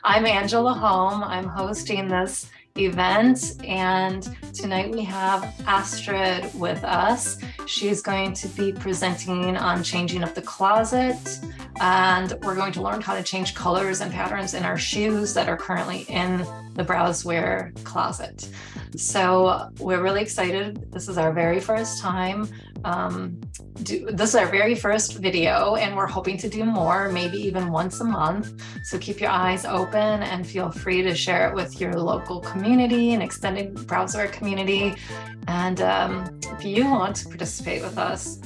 I'm Angela Home. I'm hosting this event, and tonight we have Astrid with us. She's going to be presenting on changing up the closet, and we're going to learn how to change colors and patterns in our shoes that are currently in the Browzwear closet. So we're really excited. This is our very first time. This is our very first video, and we're hoping to do more, maybe even once a month. So keep your eyes open and feel free to share it with your local community and extended Browzwear community. And if you want to participate with us,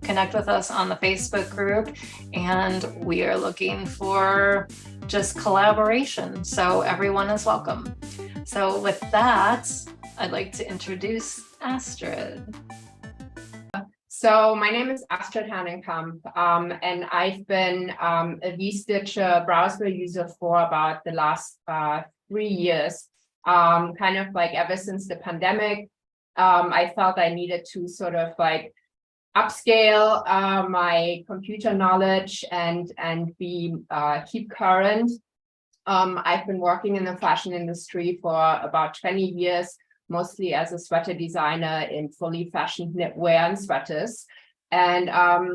connect with us on the Facebook group, and we are looking for just collaboration. So everyone is welcome. So with that, I'd like to introduce Astrid. So my name is Astrid Hanenkamp, and I've been a VStitcher Browzwear user for about the last 3 years, kind of like ever since the pandemic. I felt I needed to sort of like upscale my computer knowledge and keep current. I've been working in the fashion industry for about 20 years, mostly as a sweater designer in fully fashioned knitwear and sweaters. And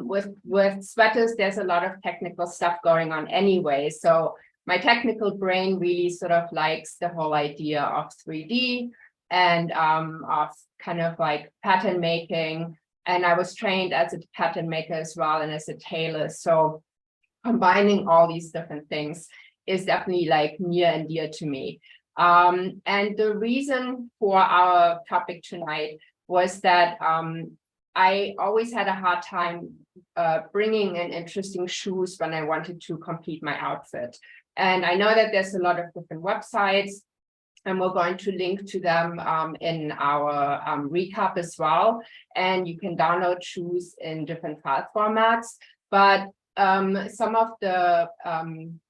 with sweaters, there's a lot of technical stuff going on anyway. So my technical brain really sort of likes the whole idea of 3D and of kind of like pattern making. And I was trained as a pattern maker as well and as a tailor. So combining all these different things is definitely like near and dear to me. And the reason for our topic tonight was that I always had a hard time bringing in interesting shoes when I wanted to complete my outfit. And I know that there's a lot of different websites, and we're going to link to them in our recap as well. And you can download shoes in different file formats. But some of the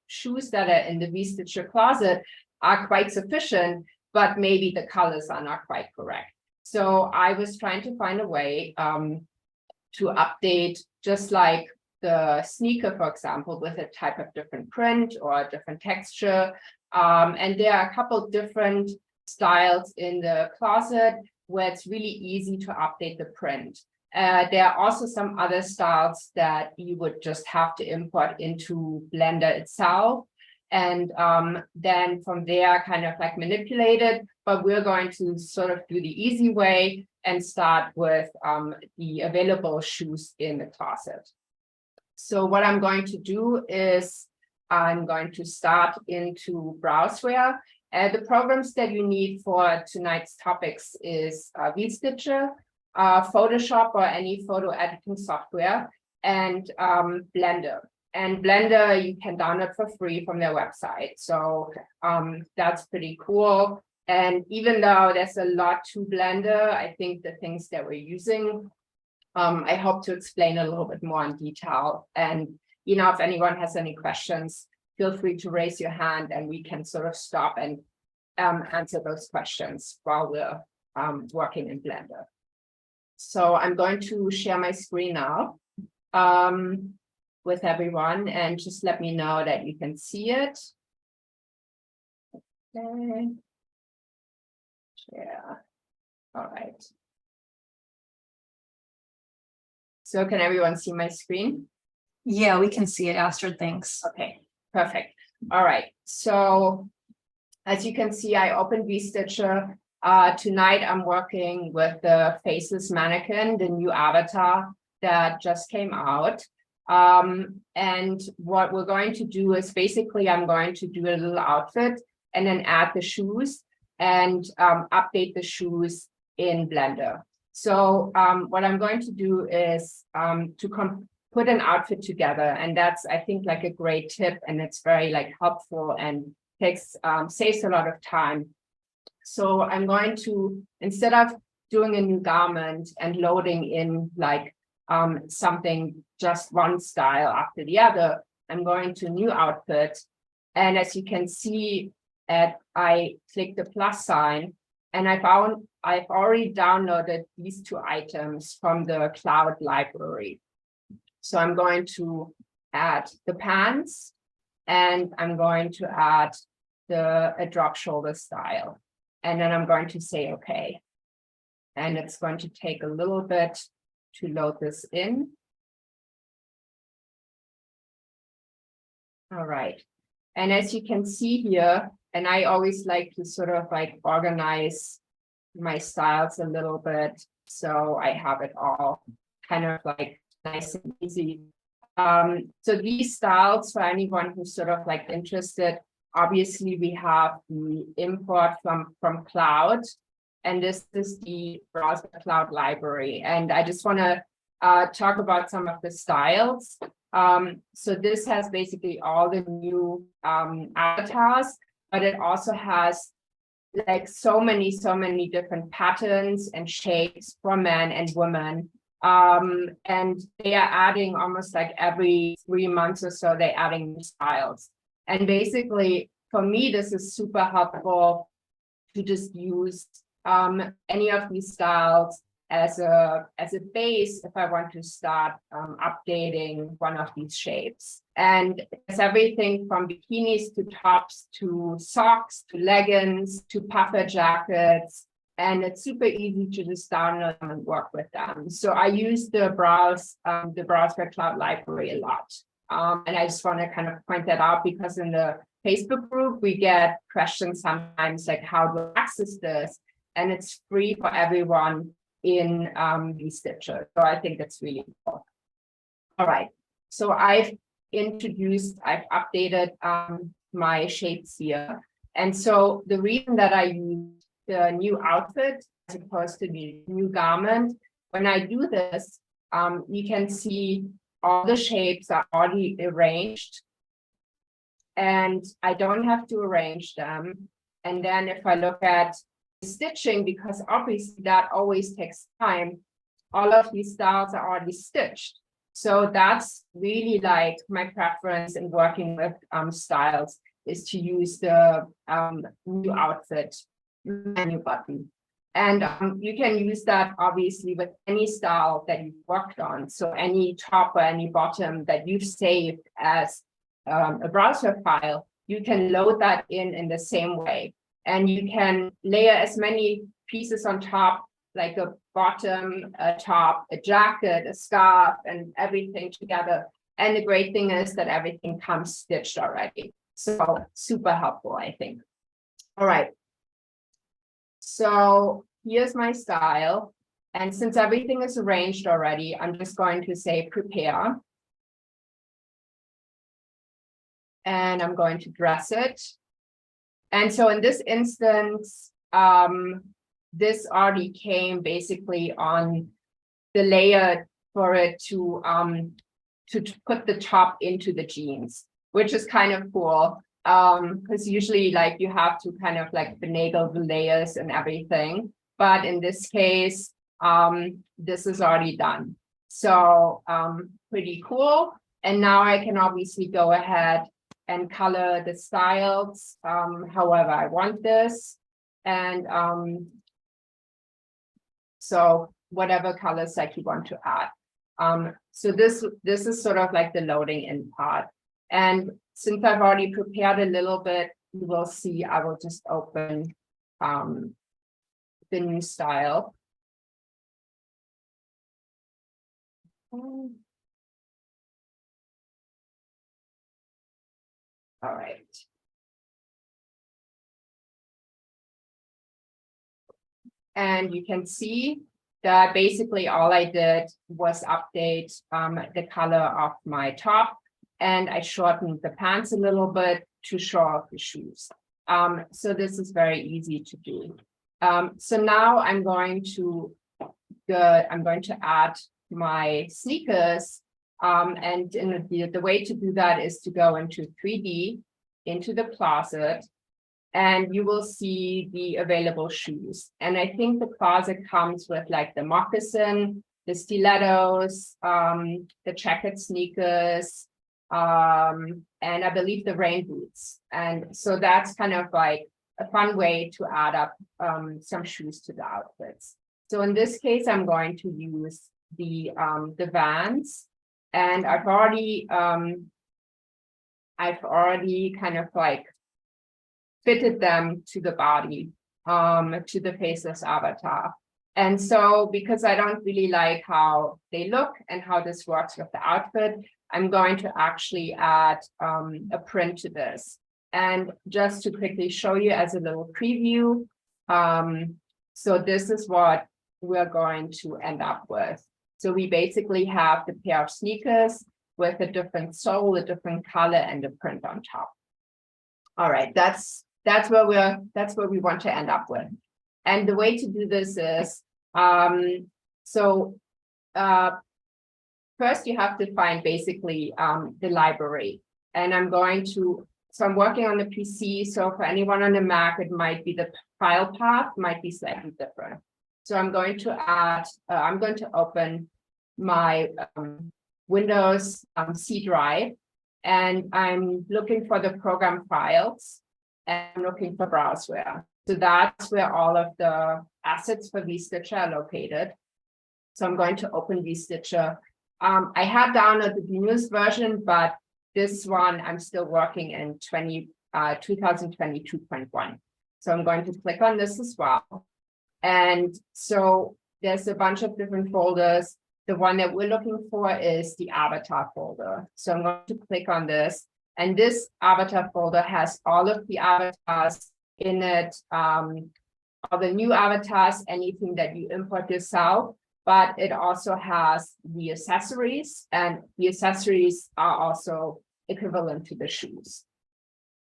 shoes that are in the VStitcher closet are quite sufficient, but maybe the colors are not quite correct. So I was trying to find a way to update, just like the sneaker, for example, with a type of different print or a different texture. And there are a couple different styles in the closet where it's really easy to update the print. There are also some other styles that you would just have to import into Blender itself. And then from there, kind of like manipulate it. But we're going to sort of do the easy way and start with the available shoes in the closet. So what I'm going to do is I'm going to start into Browzwear. The programs that you need for tonight's topics is VStitcher, Photoshop or any photo editing software, and Blender. And Blender you can download for free from their website. So that's pretty cool. And even though there's a lot to Blender, I think the things that we're using, I hope to explain a little bit more in detail. And you know, if anyone has any questions, feel free to raise your hand and we can sort of stop and answer those questions while we're working in Blender. So I'm going to share my screen now with everyone, and just let me know that you can see it. Okay. Share. All right. So can everyone see my screen? Yeah, we can see it, Astrid, thanks. Okay, perfect. All right, so as you can see, I opened VStitcher. Tonight I'm working with the Faceless Mannequin, the new avatar that just came out. And what we're going to do is basically I'm going to do a little outfit and then add the shoes and update the shoes in Blender. So what I'm going to do is to put an outfit together, and that's, I think, like a great tip, and it's very like helpful and takes saves a lot of time. So I'm going to, instead of doing a new garment and loading in like something just one style after the other, I'm going to new outfit. And as you can see, I click the plus sign, and I've already downloaded these two items from the cloud library. So I'm going to add the pants, and I'm going to add a drop shoulder style. And then I'm going to say, okay. And it's going to take a little bit to load this in. All right. And as you can see here, and I always like to sort of like organize my styles a little bit, so I have it all kind of like nice and easy. So these styles, for anyone who's sort of like interested, obviously we have the import from Cloud, and this is the Browzwear Cloud library. And I just want to talk about some of the styles. So this has basically all the new avatars, but it also has like so many different patterns and shapes for men and women. And they are adding almost like every 3 months or so, they're adding new styles. And basically, for me, this is super helpful to just use any of these styles as a base if I want to start updating one of these shapes. And it's everything from bikinis to tops to socks to leggings to puffer jackets. And it's super easy to just download them and work with them. So I use the Browzwear Cloud library a lot. And I just want to kind of point that out because in the Facebook group, we get questions sometimes like how to access this, and it's free for everyone in VStitcher. So I think that's really cool. All right. So I've updated my shapes here. And so the reason that I use the new outfit as opposed to the new garment, when I do this, you can see all the shapes are already arranged, and I don't have to arrange them. And then if I look at stitching, because obviously that always takes time, all of these styles are already stitched. So that's really like my preference in working with styles, is to use the new outfit menu button. And you can use that obviously with any style that you've worked on. So any top or any bottom that you've saved as a Browzwear file, you can load that in the same way. And you can layer as many pieces on top, like a bottom, a top, a jacket, a scarf, and everything together. And the great thing is that everything comes stitched already. So super helpful, I think. All right. So here's my style. And since everything is arranged already, I'm just going to say prepare. And I'm going to dress it. And so in this instance, this already came basically on the layer for it to put the top into the jeans, which is kind of cool. Because usually like you have to kind of like finagle the layers and everything. But in this case, this is already done. So pretty cool. And now I can obviously go ahead and color the styles however I want this. And so whatever colors like you want to add. So this is sort of like the loading in part. And since I've already prepared a little bit, you will see I will just open the new style. All right. And you can see that basically all I did was update the color of my top, and I shortened the pants a little bit to show off the shoes. So this is very easy to do. So now I'm going to add my sneakers. And the way to do that is to go into 3D, into the closet, and you will see the available shoes. And I think the closet comes with like the moccasin, the stilettos, the checkered sneakers, and I believe the rain boots. And so that's kind of like a fun way to add up some shoes to the outfits. So in this case, I'm going to use the Vans. And I've already kind of like fitted them to the body, to the faceless avatar. And so because I don't really like how they look and how this works with the outfit, I'm going to actually add a print to this. And just to quickly show you as a little preview, so this is what we're going to end up with. So we basically have the pair of sneakers with a different sole, a different color, and a print on top. All right, that's where we want to end up with. And the way to do this is, first you have to find basically the library. And I'm working on the PC. So for anyone on the Mac, it might be the file path might be slightly different. So I'm going to open my Windows C drive, and I'm looking for the program files, and I'm looking for Browzwear. So that's where all of the assets for VStitcher are located. So I'm going to open VStitcher. I had downloaded the newest version, but this one I'm still working in 2022.1. So I'm going to click on this as well. And so there's a bunch of different folders. The one that we're looking for is the avatar folder. So I'm going to click on this. And this avatar folder has all of the avatars in it, all the new avatars, anything that you import yourself, but it also has the accessories, and the accessories are also equivalent to the shoes.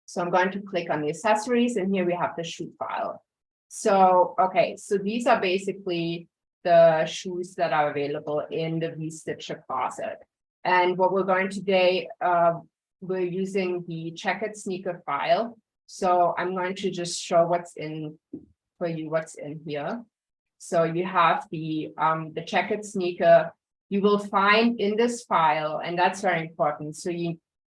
So I'm going to click on the accessories, and here we have the shoe file. So, okay, so these are basically the shoes that are available in the VStitcher closet. And what we're going today, we're using the checkered sneaker file. So I'm going to just show what's in here. So you have the checkered sneaker. You will find in this file, and that's very important. So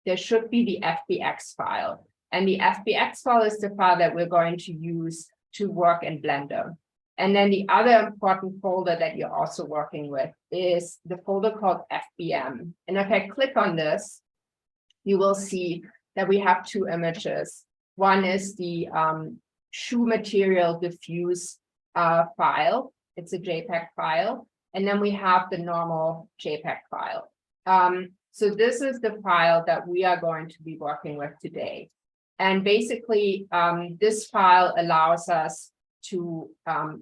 there should be the FBX file. And the FBX file is the file that we're going to use to work in Blender. And then the other important folder that you're also working with is the folder called FBM. And if I click on this, you will see that we have two images. One is the shoe material diffuse file. It's a JPEG file. And then we have the normal JPEG file. So this is the file that we are going to be working with today. And basically, this file allows us to,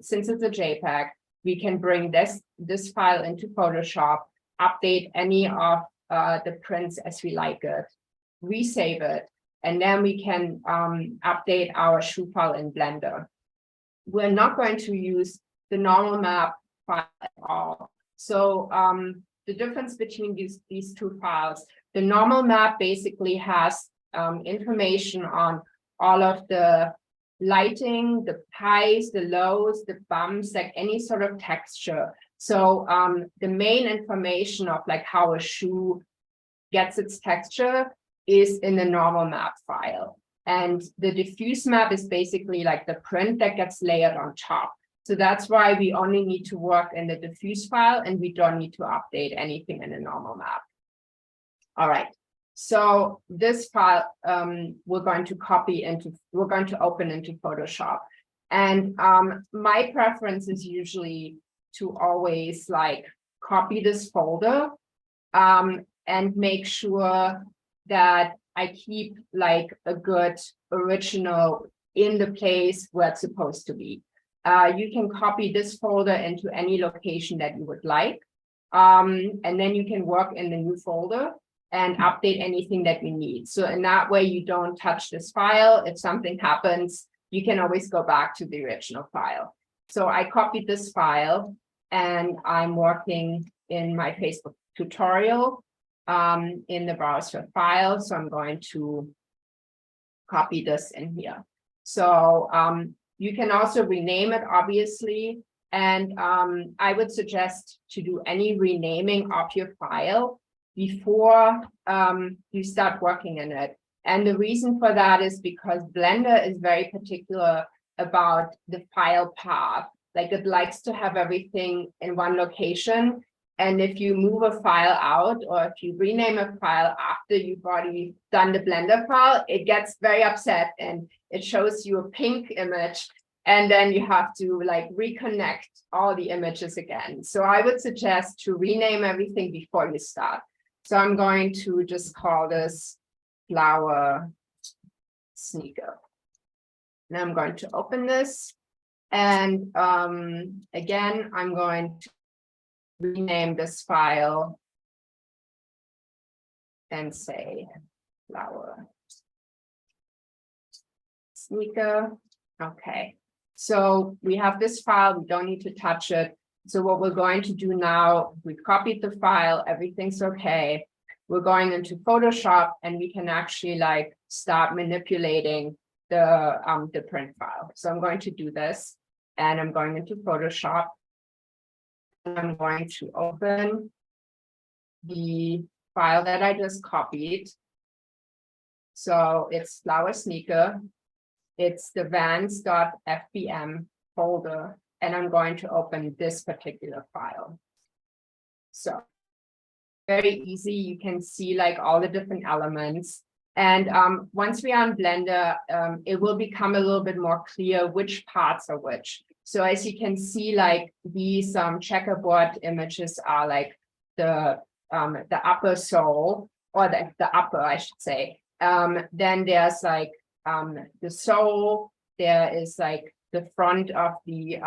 since it's a JPEG, we can bring this file into Photoshop, update any of the prints as we like it, resave it, and then we can update our shoe file in Blender. We're not going to use the normal map file at all. So the difference between these two files, the normal map basically has information on all of the lighting, the highs, the lows, the bumps, like any sort of texture. So the main information of like how a shoe gets its texture is in the normal map file. And the diffuse map is basically like the print that gets layered on top. So that's why we only need to work in the diffuse file, and we don't need to update anything in the normal map. All right. So this file we're going to open into Photoshop. And my preference is usually to always like copy this folder and make sure that I keep like a good original in the place where it's supposed to be. You can copy this folder into any location that you would like. And then you can work in the new folder and update anything that you need. So in that way, you don't touch this file. If something happens, you can always go back to the original file. So I copied this file, and I'm working in my Facebook tutorial in the Browzwear file. So I'm going to copy this in here. So you can also rename it, obviously. And I would suggest to do any renaming of your file before you start working in it. And the reason for that is because Blender is very particular about the file path. Like it likes to have everything in one location. And if you move a file out, or if you rename a file after you've already done the Blender file, it gets very upset and it shows you a pink image. And then you have to like reconnect all the images again. So I would suggest to rename everything before you start. So I'm going to just call this flower sneaker. And I'm going to open this. And again, I'm going to rename this file and say flower sneaker. Okay, so we have this file, we don't need to touch it. So what we're going to do now, we've copied the file, everything's okay. We're going into Photoshop and we can actually like start manipulating the print file. So I'm going to do this and I'm going into Photoshop. And I'm going to open the file that I just copied. So it's flower sneaker. It's the vans.fbm folder, and I'm going to open this particular file. So very easy. You can see like all the different elements. And once we are on Blender, it will become a little bit more clear which parts are which. So as you can see, like these checkerboard images are like the upper sole, or the upper, I should say. Then there's like the sole. There is like the front of the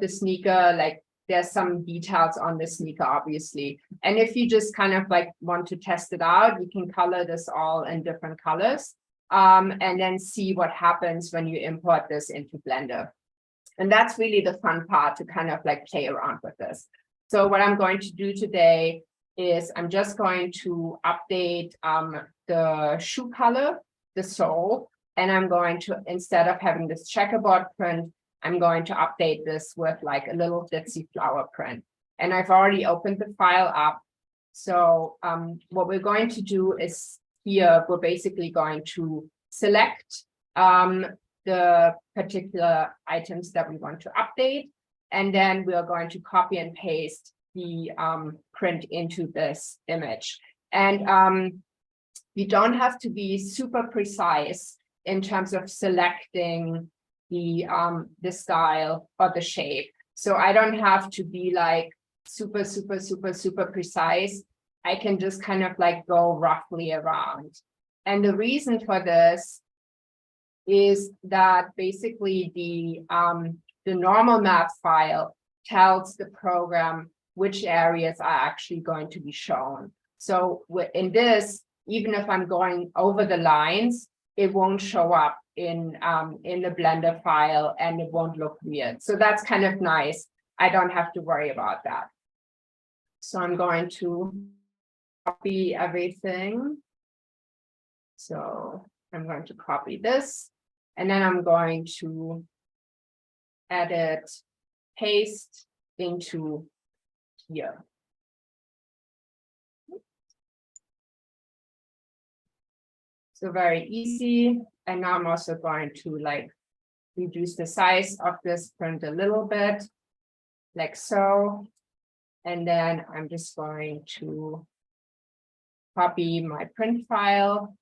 sneaker. Like there's some details on the sneaker, obviously. And if you just kind of like want to test it out, you can color this all in different colors. And then see what happens when you import this into Blender. And that's really the fun part, to kind of like play around with this. So what I'm going to do today is I'm just going to update the shoe color, the sole, and I'm going to, instead of having this checkerboard print, I'm going to update this with like a little ditzy flower print. And I've already opened the file up. So what we're going to do is here, we're basically going to select the particular items that we want to update. And then we are going to copy and paste the print into this image. And you don't have to be super precise in terms of selecting the style or the shape. So I don't have to be like super precise. I can just kind of like go roughly around. And the reason for this is that basically the normal map file tells the program which areas are actually going to be shown. So in this, even if I'm going over the lines, it won't show up in the Blender file and it won't look weird. So that's kind of nice. I don't have to worry about that. So I'm going to copy everything. So I'm going to copy this, and then I'm going to edit, paste into here. So very easy. And now I'm also going to like reduce the size of this print a little bit, like so. And then I'm just going to copy my print file.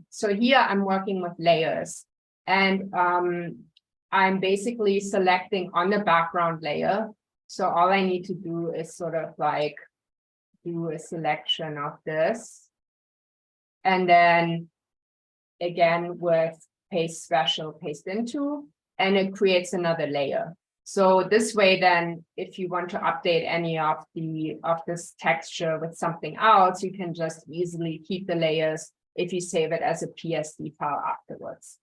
So here I'm working with layers, and I'm basically selecting on the background layer. So all I need to do is sort of like do a selection of this. And then again with paste special, paste into, and it creates another layer. So this way, then, if you want to update any of this texture with something else, you can just easily keep the layers if you save it as a PSD file afterwards.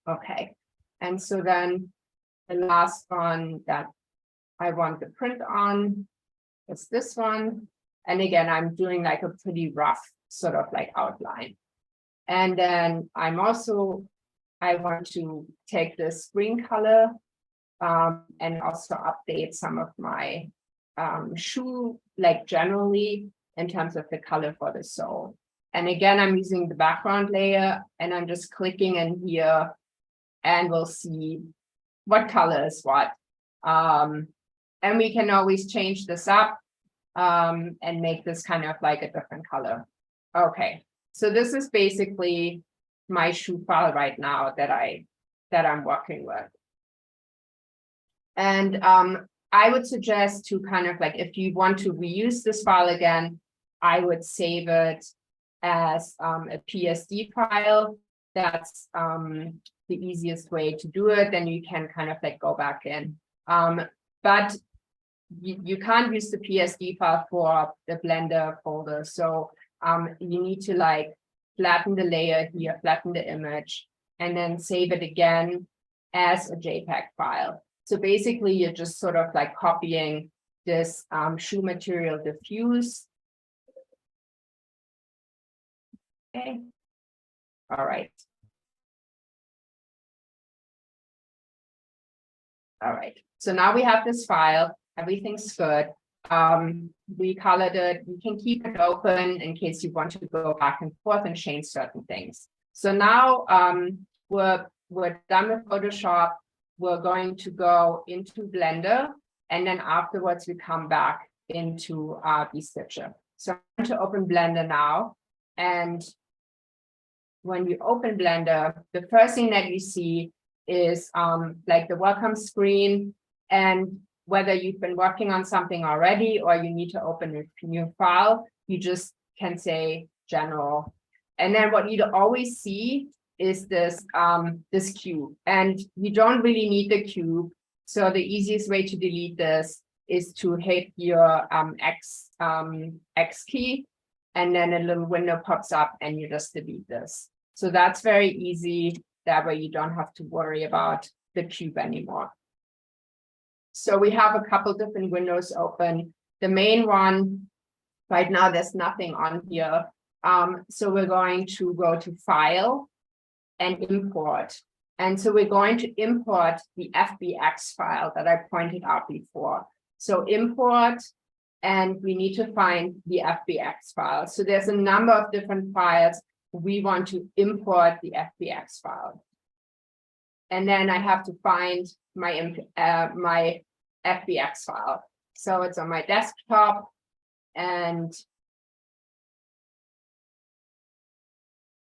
Okay, and so then the last one that I want the print on is this one. And again, I'm doing like a pretty rough sort of like outline. And then I want to take this green color and also update some of my shoe, like generally in terms of the color for the sole. And again, I'm using the background layer, and I'm just clicking in here, and we'll see what color is what. And we can always change this up and make this kind of like a different color. Okay, so this is basically my shoe file right now that I'm working with. And I would suggest to kind of like, if you want to reuse this file again, I would save it as a PSD file. That's the easiest way to do it. Then you can kind of like go back in. But you can't use the PSD file for the Blender folder. So you need to like flatten the layer here, flatten the image, and then save it again as a JPEG file. So basically, you're just sort of like copying this shoe material diffuse. Okay. All right. All right. So now we have this file. Everything's good. We colored it. You can keep it open in case you want to go back and forth and change certain things. So now we're done with Photoshop. We're going to go into Blender, and then afterwards we come back into VStitcher. So I'm going to open Blender now, and when you open Blender, the first thing that you see is like the welcome screen, and whether you've been working on something already or you need to open a new file, you just can say general. And then what you'd always see is this this cube, and you don't really need the cube. So the easiest way to delete this is to hit your X key, and then a little window pops up and you just delete this. So that's very easy. That way you don't have to worry about the cube anymore. So we have a couple different windows open. The main one, right now there's nothing on here. So we're going to go to File and Import. And so we're going to import the FBX file that I pointed out before. So import, and we need to find the FBX file. So there's a number of different files. We want to import the FBX file. And then I have to find my my FBX file. So it's on my desktop, and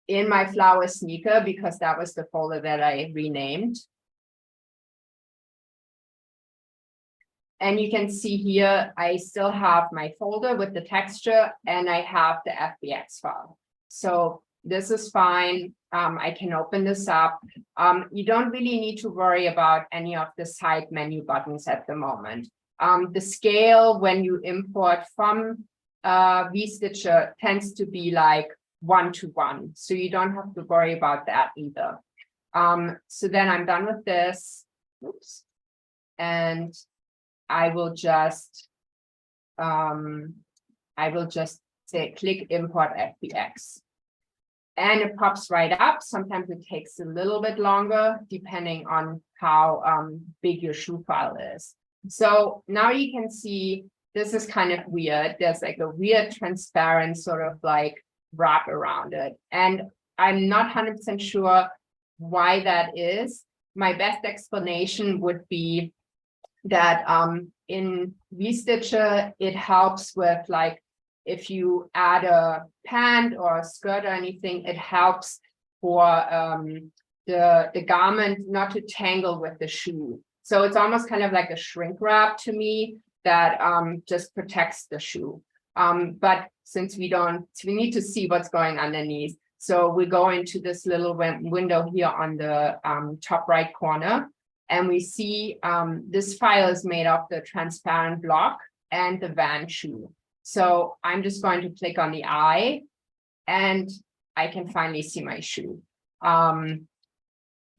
in my flower sneaker, because that was the folder that I renamed. And you can see here, I still have my folder with the texture, and I have the FBX file. So this is fine. I can open this up. You don't really need to worry about any of the side menu buttons at the moment. The scale when you import from VStitcher tends to be like 1:1. So you don't have to worry about that either. So then I'm done with this. Oops. And I will just say click import FBX. And it pops right up. Sometimes it takes a little bit longer, depending on how big your shoe file is. So now you can see this is kind of weird. There's like a weird transparent sort of like wrap around it. And I'm not 100% sure why that is. My best explanation would be that in VStitcher, it helps with like, if you add a pant or a skirt or anything, it helps for the garment not to tangle with the shoe. So it's almost kind of like a shrink wrap to me that just protects the shoe. But since we need to see what's going underneath. So we go into this little window here on the top right corner, and we see this file is made of the transparent block and the van shoe. So I'm just going to click on the eye, and I can finally see my shoe.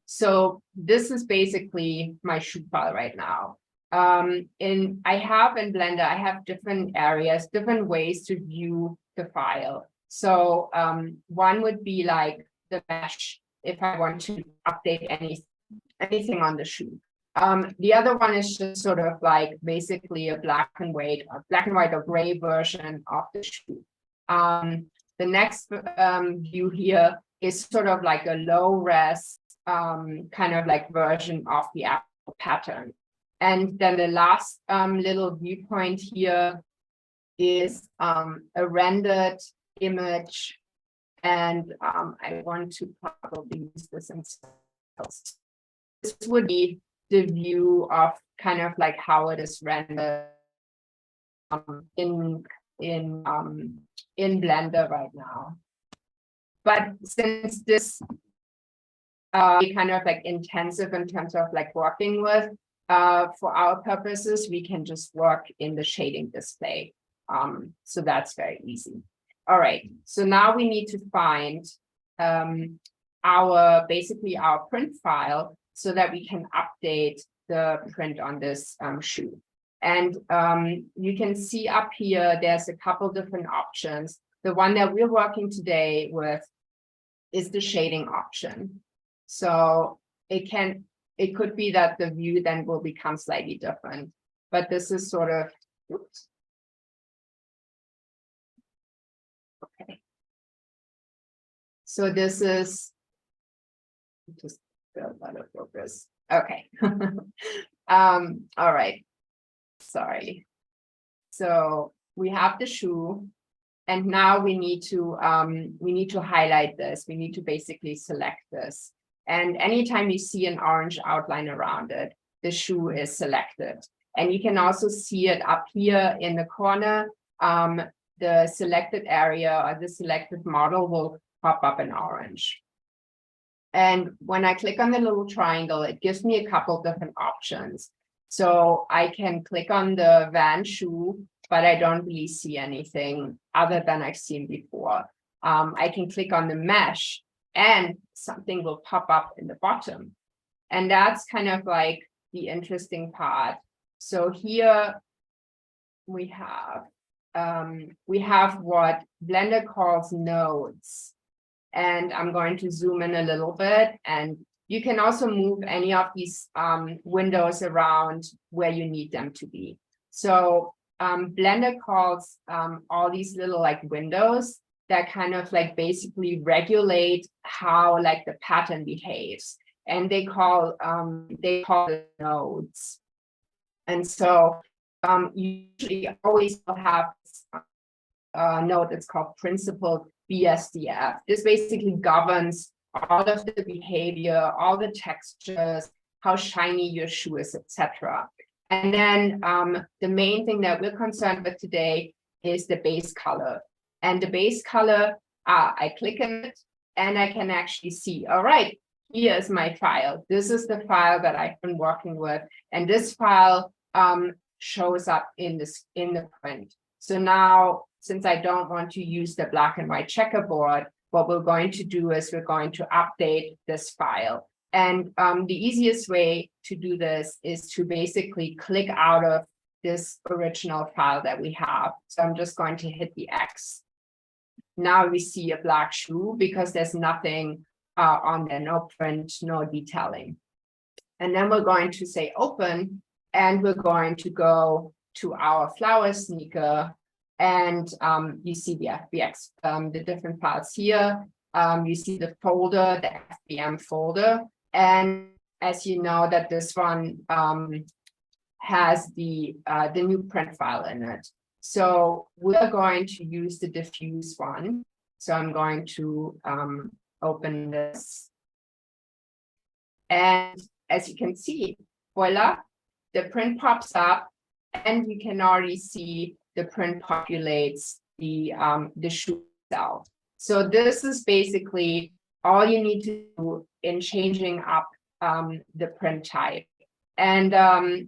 So this is basically my shoe file right now. In Blender, I have different areas, different ways to view the file. So one would be like the mesh, if I want to update anything on the shoe. The other one is just sort of like basically a black and white or gray version of the shoe. The next view here is sort of like a low res kind of like version of the Apple pattern. And then the last little viewpoint here is a rendered image. And I want to probably use this in else. This would be the view of kind of like how it is rendered in Blender right now. But since this kind of like intensive in terms of like working with, for our purposes, we can just work in the shading display. So that's very easy. All right, so now we need to find basically our print file so that we can update the print on this shoe. And you can see up here, there's a couple different options. The one that we're working today with is the shading option. So it could be that the view then will become slightly different, but this is sort of, oops. Okay. So this is just a lot of focus. Okay. All right. Sorry. So we have the shoe, and now we need to highlight this. We need to basically select this. And anytime you see an orange outline around it, the shoe is selected. And you can also see it up here in the corner. The selected area or the selected model will pop up in orange. And when I click on the little triangle, it gives me a couple different options. So I can click on the Van shoe, but I don't really see anything other than I've seen before. I can click on the mesh and something will pop up in the bottom. And that's kind of like the interesting part. So here we have what Blender calls nodes. And I'm going to zoom in a little bit, and you can also move any of these windows around where you need them to be. So Blender calls all these little like windows that kind of like basically regulate how like the pattern behaves, and they call it nodes. And so usually always will have a node that's called principled VSDF. This basically governs all of the behavior, all the textures, how shiny your shoe is, etc. And then the main thing that we're concerned with today is the base color. And the base color, I click on it and I can actually see, all right, here is my file. This is the file that I've been working with. And this file shows up in the print. So now, since I don't want to use the black and white checkerboard, what we're going to do is we're going to update this file. And the easiest way to do this is to basically click out of this original file that we have. So I'm just going to hit the X. Now we see a black shoe because there's nothing on there, no print, no detailing. And then we're going to say open, and we're going to go to our flower sneaker. And you see the FBX, the different files here. You see the folder, the FBM folder. And as you know, that this one has the new print file in it. So we're going to use the diffuse one. So I'm going to open this. And as you can see, voila, the print pops up, and you can already see the print populates the shoe itself. So this is basically all you need to do in changing up the print type. And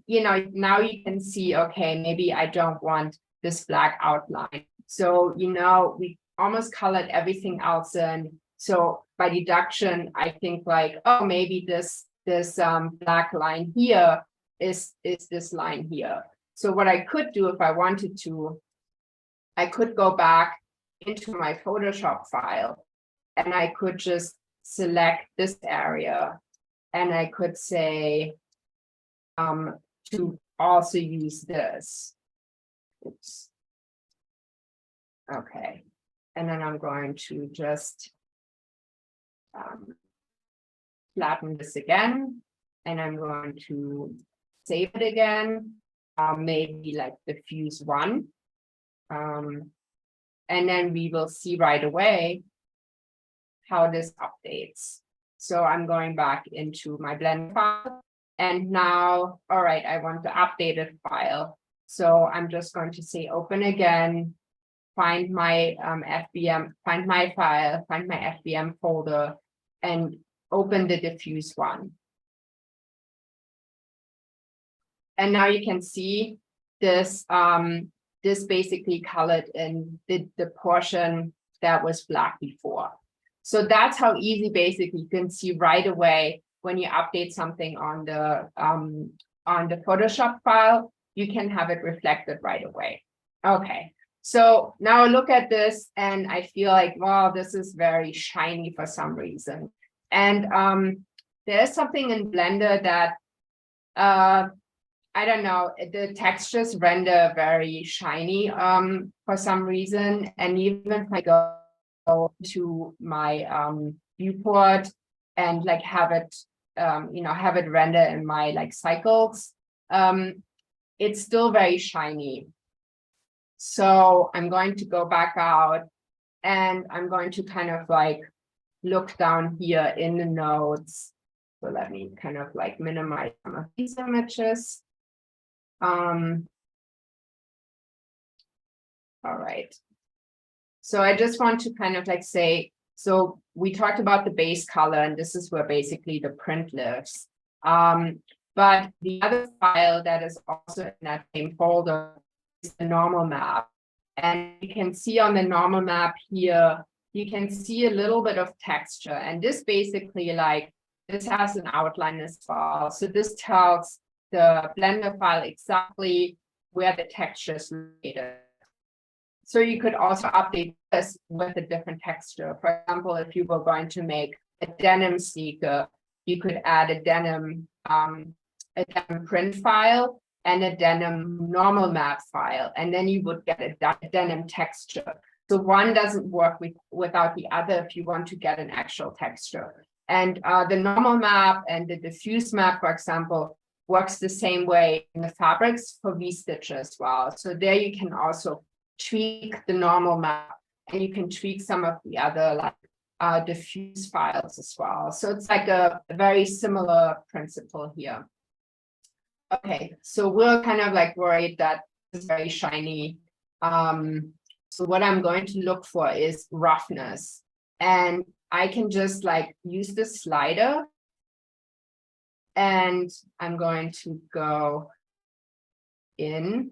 you know, now you can see, okay, maybe I don't want this black outline. So you know, we almost colored everything else in. So by deduction, I think like, oh, maybe this black line here is this line here. So what I could do if I wanted to, I could go back into my Photoshop file, and I could just select this area, and I could say to also use this. Oops. Okay, and then I'm going to just flatten this again, and I'm going to save it again, maybe like diffuse 1. And then we will see right away how this updates. So I'm going back into my Blender file. And now, all right, I want the updated file. So I'm just going to say open again, find my FBM, find my file, find my FBM folder, and open the diffuse 1. And now you can see this, this basically colored in the portion that was black before. So that's how easy basically you can see right away when you update something on the Photoshop file, you can have it reflected right away. Okay, so now look at this and I feel like, wow, this is very shiny for some reason. And there's something in Blender that I don't know, the textures render very shiny for some reason. And even if I go to my viewport and like have it, have it render in my like cycles, it's still very shiny. So I'm going to go back out and I'm going to kind of like look down here in the nodes. So let me kind of like minimize some of these images. All right. So I just want to kind of like say, so we talked about the base color, and this is where basically the print lives. But the other file that is also in that same folder is the normal map. And you can see on the normal map here, you can see a little bit of texture. And this basically like, this has an outline as well. So this tells the Blender file exactly where the texture is located. So you could also update this with a different texture. For example, if you were going to make a denim sneaker, you could add a denim print file and a denim normal map file, and then you would get a denim texture. So one doesn't work without the other if you want to get an actual texture. And the normal map and the diffuse map, for example, works the same way in the fabrics for VStitcher as well. So there you can also tweak the normal map, and you can tweak some of the other like diffuse files as well. So it's like a very similar principle here. Okay, so we're kind of like worried that it's very shiny. So what I'm going to look for is roughness, and I can just like use the slider, and I'm going to go in.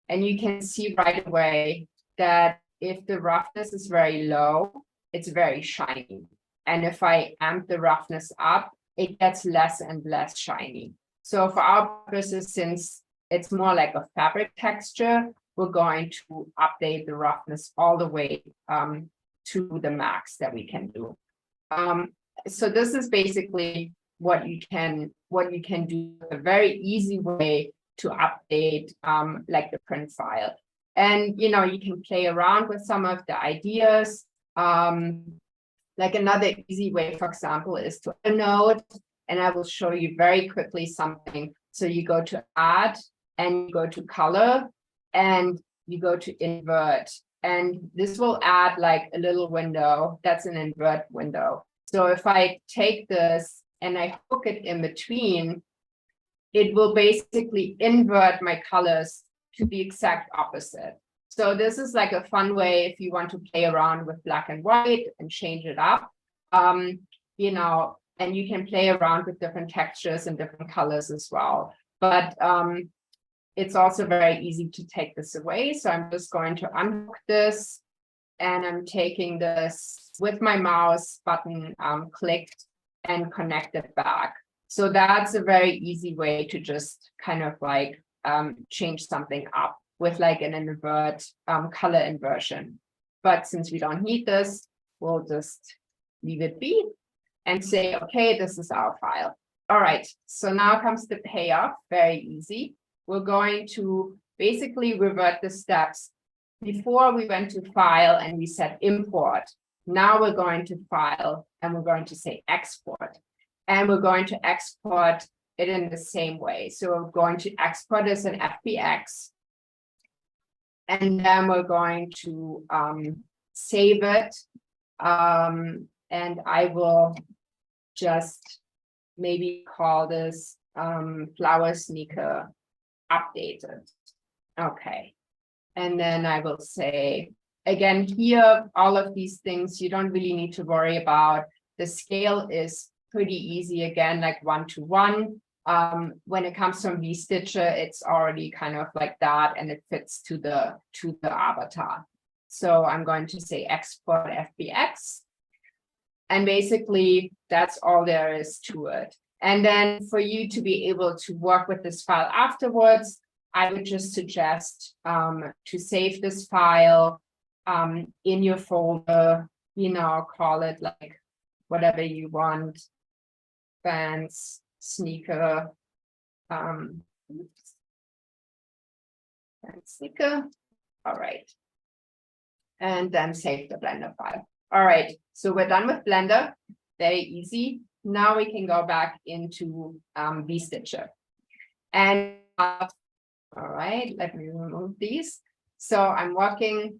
And you can see right away that if the roughness is very low, it's very shiny. And if I amp the roughness up, it gets less and less shiny. So for our purposes, since it's more like a fabric texture, we're going to update the roughness all the way to the max that we can do. So this is basically what you can do, a very easy way to update like the print file. And you can play around with some of the ideas. Like another easy way, for example, is to add a node, and I will show you very quickly something. So you go to add, and you go to color, and you go to invert, and this will add like a little window. That's an invert window. So if I take this and I hook it in between, it will basically invert my colors to the exact opposite. So this is like a fun way if you want to play around with black and white and change it up, and you can play around with different textures and different colors as well. But it's also very easy to take this away. So I'm just going to unhook this, and I'm taking this with my mouse button clicked and connect it back. So that's a very easy way to just kind of like change something up with like an invert color inversion. But since we don't need this, we'll just leave it be and say, okay, this is our file. All right, so now comes the payoff, very easy. We're going to basically revert the steps. Before we went to file and we said import. Now we're going to file and we're going to say export. And we're going to export it in the same way. So we're going to export as an FBX. And then we're going to save it. And I will just maybe call this flower sneaker updated. Okay. And then I will say, again, here, all of these things you don't really need to worry about. The scale is pretty easy, again, like 1:1. When it comes from VStitcher, it's already kind of like that, and it fits to the avatar. So I'm going to say export FBX. And basically, that's all there is to it. And then for you to be able to work with this file afterwards, I would just suggest to save this file in your folder, call it like whatever you want, Vans, sneaker, sneaker. All right. And then save the Blender file. All right, so we're done with Blender. Very easy. Now we can go back into VStitcher. And all right, let me remove these. So I'm working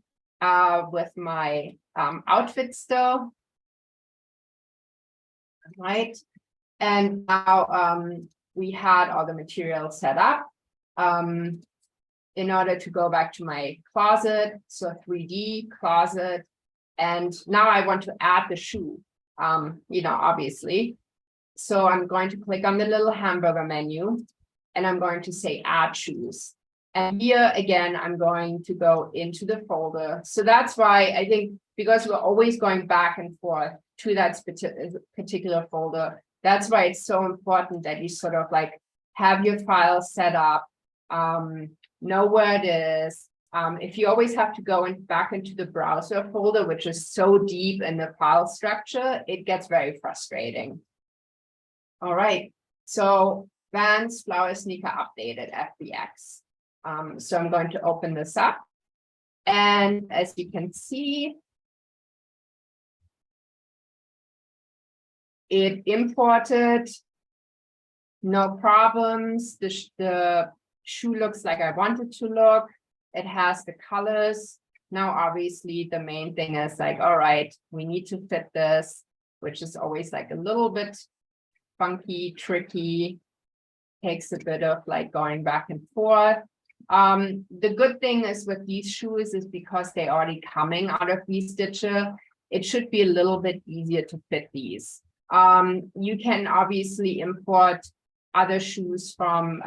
with my outfit still. All right, and now we had all the materials set up. In order to go back to my closet, so 3D closet. And now I want to add the shoe, obviously. So I'm going to click on the little hamburger menu, and I'm going to say add shoes. And here again, I'm going to go into the folder. So that's why I think, because we're always going back and forth to that particular folder, that's why it's so important that you sort of like have your file set up, know where it is. If you always have to go back into the browser folder, which is so deep in the file structure, it gets very frustrating. All right, so Vans flower sneaker updated FBX. So I'm going to open this up. And as you can see, it imported, no problems. The shoe looks like I want it to look. It has the colors. Now, obviously, the main thing is like, all right, we need to fit this, which is always like a little bit funky, tricky, takes a bit of like going back and forth. The good thing is with these shoes is because they're already coming out of VStitcher, it should be a little bit easier to fit these. You can obviously import other shoes from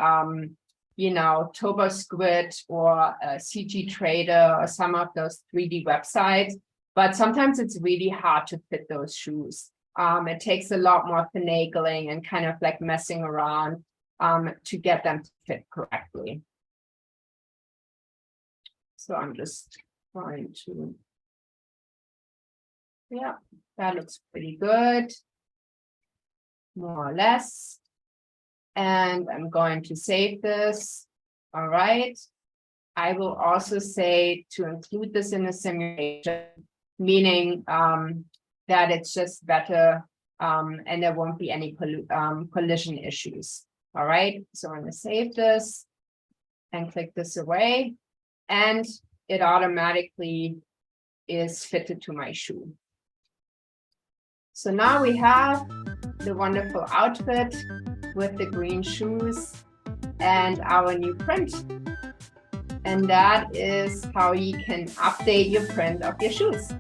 Toba Squid or CG Trader or some of those 3D websites, but sometimes it's really hard to fit those shoes. It takes a lot more finagling and kind of like messing around to get them to fit correctly. So I'm just trying to, yeah, that looks pretty good, more or less. And I'm going to save this. All right. I will also say to include this in the simulation, meaning that it's just better and there won't be any collision issues. All right. So I'm going to save this and click this away. And it automatically is fitted to my shoe. So now we have the wonderful outfit with the green shoes and our new print. And that is how you can update your print of your shoes.